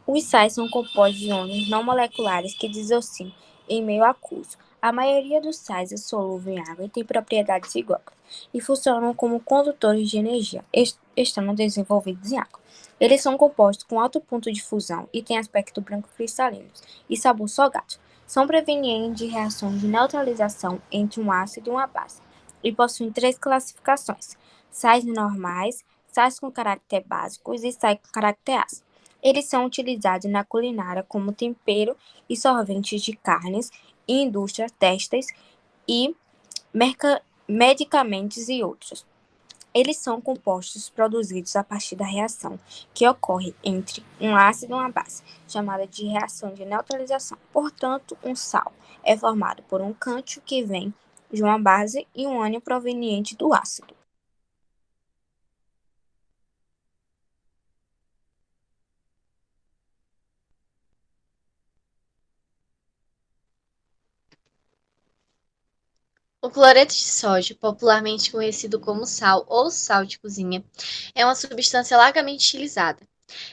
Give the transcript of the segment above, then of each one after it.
Os sais são compostos de íons não moleculares que dissociam em meio aquoso. A maioria dos sais é solúvel em água e tem propriedades iguais, e funcionam como condutores de energia, estando desenvolvidos em água. Eles são compostos com alto ponto de fusão e têm aspecto branco cristalino e sabor salgado. São provenientes de reações de neutralização entre um ácido e uma base, e possuem três classificações: sais normais, sais com caráter básicos e sais com caráter ácido. Eles são utilizados na culinária como tempero e sorventes de carnes, em indústria, têxteis e medicamentos e outros. Eles são compostos produzidos a partir da reação que ocorre entre um ácido e uma base, chamada de reação de neutralização. Portanto, um sal é formado por um cântio que vem de uma base e um ânion proveniente do ácido. O cloreto de sódio, popularmente conhecido como sal ou sal de cozinha, é uma substância largamente utilizada.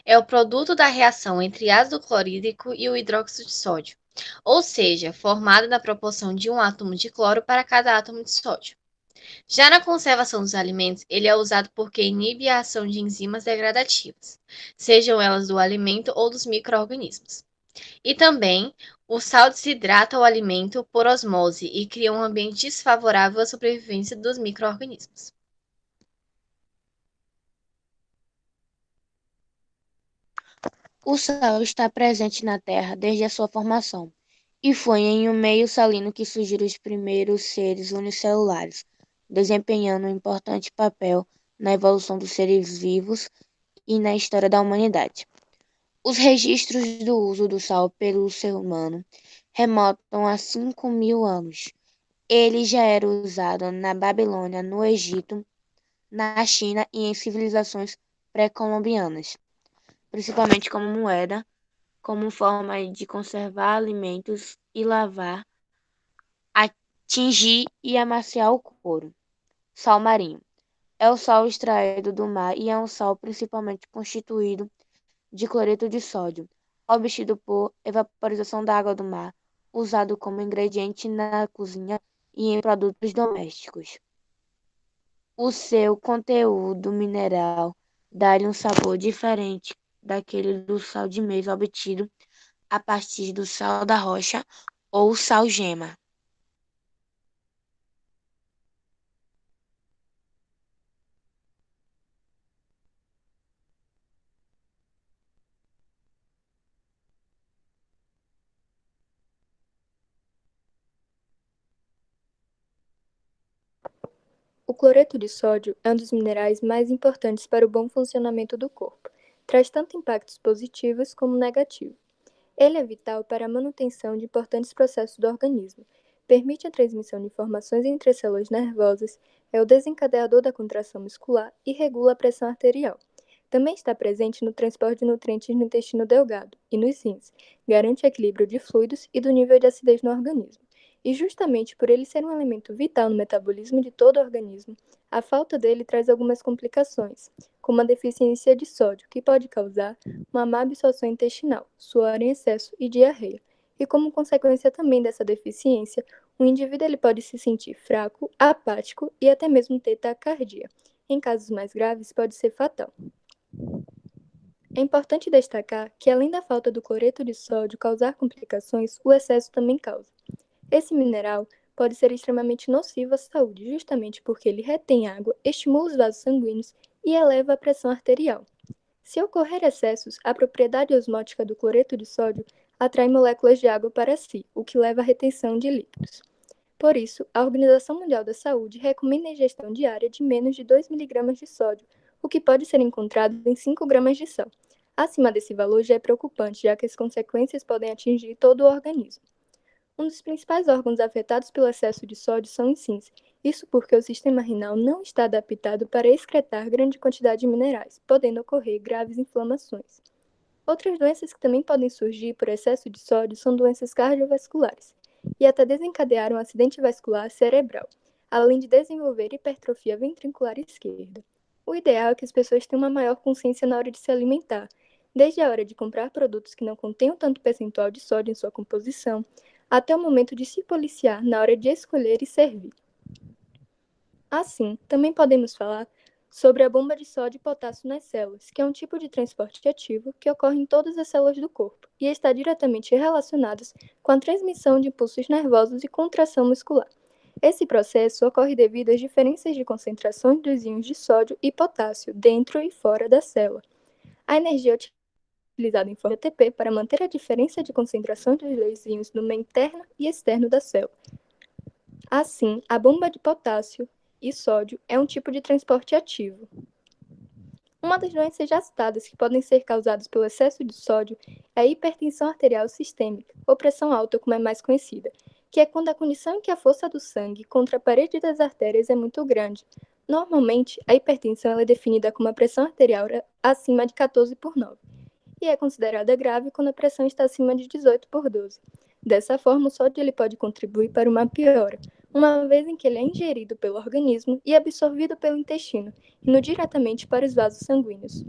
É o produto da reação entre ácido clorídrico e o hidróxido de sódio, ou seja, formado na proporção de um átomo de cloro para cada átomo de sódio. Já na conservação dos alimentos, ele é usado porque inibe a ação de enzimas degradativas, sejam elas do alimento ou dos micro-organismos. E também, o sal desidrata o alimento por osmose e cria um ambiente desfavorável à sobrevivência dos micro-organismos. O sal está presente na Terra desde a sua formação, e foi em um meio salino que surgiram os primeiros seres unicelulares, desempenhando um importante papel na evolução dos seres vivos e na história da humanidade. Os registros do uso do sal pelo ser humano remontam a 5.000 anos. Ele já era usado na Babilônia, no Egito, na China e em civilizações pré-colombianas, principalmente como moeda, como forma de conservar alimentos e lavar, tingir e amaciar o couro. Sal marinho. É o sal extraído do mar e é um sal principalmente constituído de cloreto de sódio, obtido por evaporização da água do mar, usado como ingrediente na cozinha e em produtos domésticos. O seu conteúdo mineral dá-lhe um sabor diferente daquele do sal de mesa obtido a partir do sal da rocha ou sal gema. O cloreto de sódio é um dos minerais mais importantes para o bom funcionamento do corpo. Traz tanto impactos positivos como negativos. Ele é vital para a manutenção de importantes processos do organismo. Permite a transmissão de informações entre as células nervosas, é o desencadeador da contração muscular e regula a pressão arterial. Também está presente no transporte de nutrientes no intestino delgado e nos rins, garante o equilíbrio de fluidos e do nível de acidez no organismo. E justamente por ele ser um elemento vital no metabolismo de todo o organismo, a falta dele traz algumas complicações, como a deficiência de sódio, que pode causar uma má absorção intestinal, suor em excesso e diarreia. E como consequência também dessa deficiência, o indivíduo ele pode se sentir fraco, apático e até mesmo ter taquicardia. Em casos mais graves, pode ser fatal. É importante destacar que, além da falta do cloreto de sódio causar complicações, o excesso também causa. Esse mineral pode ser extremamente nocivo à saúde, justamente porque ele retém água, estimula os vasos sanguíneos e eleva a pressão arterial. Se ocorrer excessos, a propriedade osmótica do cloreto de sódio atrai moléculas de água para si, o que leva à retenção de líquidos. Por isso, a Organização Mundial da Saúde recomenda a ingestão diária de menos de 2 mg de sódio, o que pode ser encontrado em 5 gramas de sal. Acima desse valor já é preocupante, já que as consequências podem atingir todo o organismo. Um dos principais órgãos afetados pelo excesso de sódio são os rins. Isso porque o sistema renal não está adaptado para excretar grande quantidade de minerais, podendo ocorrer graves inflamações. Outras doenças que também podem surgir por excesso de sódio são doenças cardiovasculares e até desencadear um acidente vascular cerebral, além de desenvolver hipertrofia ventricular esquerda. O ideal é que as pessoas tenham uma maior consciência na hora de se alimentar, desde a hora de comprar produtos que não contenham tanto percentual de sódio em sua composição, até o momento de se policiar na hora de escolher e servir. Assim, também podemos falar sobre a bomba de sódio e potássio nas células, que é um tipo de transporte ativo que ocorre em todas as células do corpo e está diretamente relacionado com a transmissão de impulsos nervosos e contração muscular. Esse processo ocorre devido às diferenças de concentrações dos íons de sódio e potássio dentro e fora da célula. A energia utilizada em forma de ATP para manter a diferença de concentração dos dois íons no meio interno e externo da célula. Assim, a bomba de potássio e sódio é um tipo de transporte ativo. Uma das doenças já citadas que podem ser causadas pelo excesso de sódio é a hipertensão arterial sistêmica, ou pressão alta, como é mais conhecida, que é quando a condição em que a força do sangue contra a parede das artérias é muito grande. Normalmente, a hipertensão é definida como a pressão arterial acima de 14/9 e é considerada grave quando a pressão está acima de 18/12. Dessa forma, o sódio ele pode contribuir para uma piora, uma vez em que ele é ingerido pelo organismo e absorvido pelo intestino, indo diretamente para os vasos sanguíneos.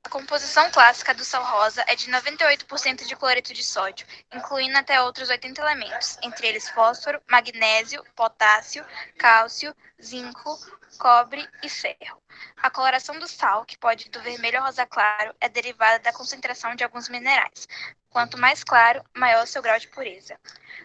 A composição clássica do sal rosa é de 98% de cloreto de sódio, incluindo até outros 80 elementos, entre eles fósforo, magnésio, potássio, cálcio, zinco, cobre e ferro. A coloração do sal, que pode ir do vermelho ao rosa claro, é derivada da concentração de alguns minerais. Quanto mais claro, maior o seu grau de pureza.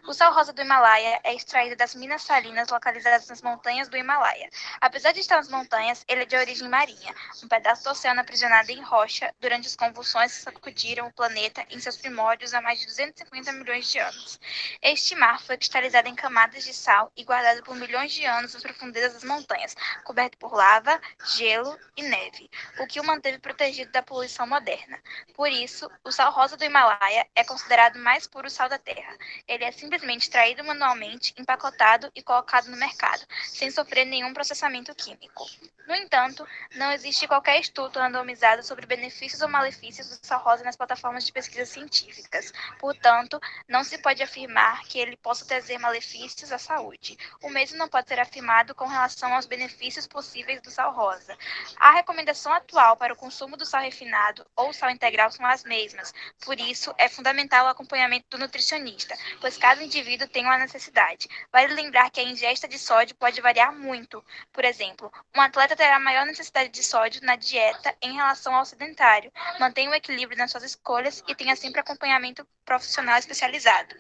O sal rosa do Himalaia é extraído das minas salinas localizadas nas montanhas do Himalaia. Apesar de estar nas montanhas, ele é de origem marinha, um pedaço do oceano aprisionado em rocha durante as convulsões que sacudiram o planeta em seus primórdios há mais de 250 milhões de anos. Este mar foi cristalizado em camadas de sal e guardado por milhões de anos nas profundezas das montanhas, coberto por lava, gelo e neve, o que o manteve protegido da poluição moderna. Por isso, o sal rosa do Himalaia é considerado o mais puro sal da Terra. Ele é simplesmente extraído manualmente, empacotado e colocado no mercado, sem sofrer nenhum processamento químico. No entanto, não existe qualquer estudo randomizado sobre benefícios ou malefícios do sal rosa nas plataformas de pesquisas científicas. Portanto, não se pode afirmar que ele possa trazer malefícios à saúde. O mesmo não pode ser afirmado com relação aos benefícios possíveis do sal rosa. A recomendação atual para o consumo do sal refinado ou sal integral são as mesmas. Por isso, é fundamental o acompanhamento do nutricionista, pois cada indivíduo tem uma necessidade. Vale lembrar que a ingesta de sódio pode variar muito. Por exemplo, um atleta terá maior necessidade de sódio na dieta em relação ao sedentário. Mantenha o equilíbrio nas suas escolhas e tenha sempre acompanhamento profissional especializado.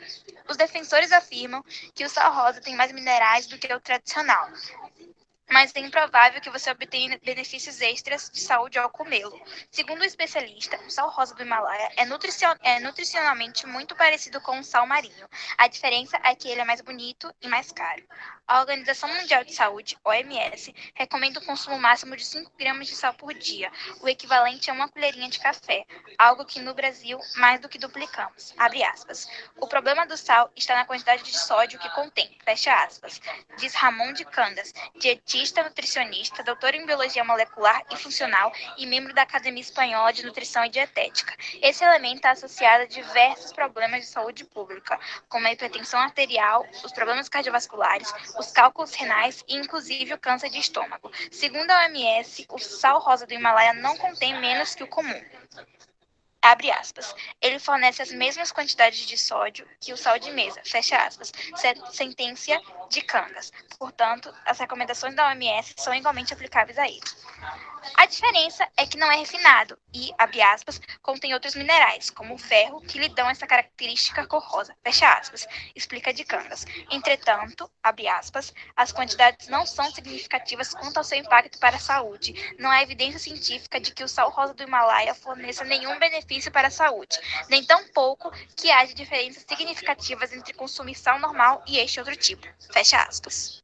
Os defensores afirmam que o sal rosa tem mais minerais do que o tradicional, mas é improvável que você obtenha benefícios extras de saúde ao comê-lo. Segundo o especialista, o sal rosa do Himalaia é nutricionalmente muito parecido com o sal marinho. A diferença é que ele é mais bonito e mais caro. A Organização Mundial de Saúde, OMS, recomenda o consumo máximo de 5 gramas de sal por dia, o equivalente a uma colherinha de café, algo que no Brasil mais do que duplicamos. Abre aspas. O problema do sal está na quantidade de sódio que contém, fecha aspas, diz Ramon de Candas, dietista, nutricionista, doutor em biologia molecular e funcional e membro da Academia Espanhola de Nutrição e Dietética. Esse elemento está associado a diversos problemas de saúde pública, como a hipertensão arterial, os problemas cardiovasculares, os cálculos renais e inclusive o câncer de estômago. Segundo a OMS, o sal rosa do Himalaia não contém menos que o comum. Abre aspas. Ele fornece as mesmas quantidades de sódio que o sal de mesa, fecha aspas. Sentença de Candas. Portanto, as recomendações da OMS são igualmente aplicáveis a ele. A diferença é que não é refinado e, abre aspas, contém outros minerais, como o ferro, que lhe dão essa característica cor rosa, fecha aspas, explica de Candas. Entretanto, abre aspas, as quantidades não são significativas quanto ao seu impacto para a saúde. Não há evidência científica de que o sal rosa do Himalaia forneça nenhum benefício para a saúde, nem tampouco que haja diferenças significativas entre consumir sal normal e este outro tipo, fecha aspas.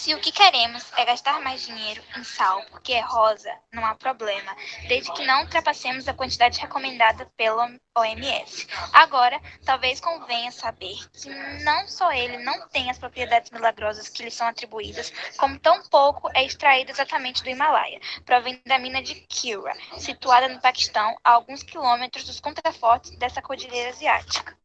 Se o que queremos é gastar mais dinheiro em sal porque é rosa, não há problema, desde que não ultrapassemos a quantidade recomendada pelo OMS. Agora, talvez convenha saber que não só ele não tem as propriedades milagrosas que lhe são atribuídas, como tampouco é extraído exatamente do Himalaia, provém da mina de Kira, situada no Paquistão, a alguns quilômetros dos contrafortes dessa cordilheira asiática.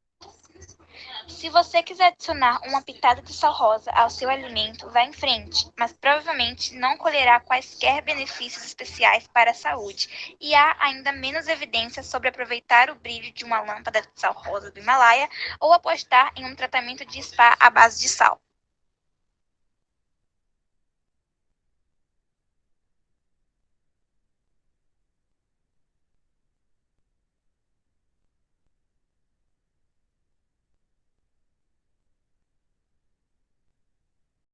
Se você quiser adicionar uma pitada de sal rosa ao seu alimento, vá em frente, mas provavelmente não colherá quaisquer benefícios especiais para a saúde, e há ainda menos evidências sobre aproveitar o brilho de uma lâmpada de sal rosa do Himalaia ou apostar em um tratamento de spa à base de sal.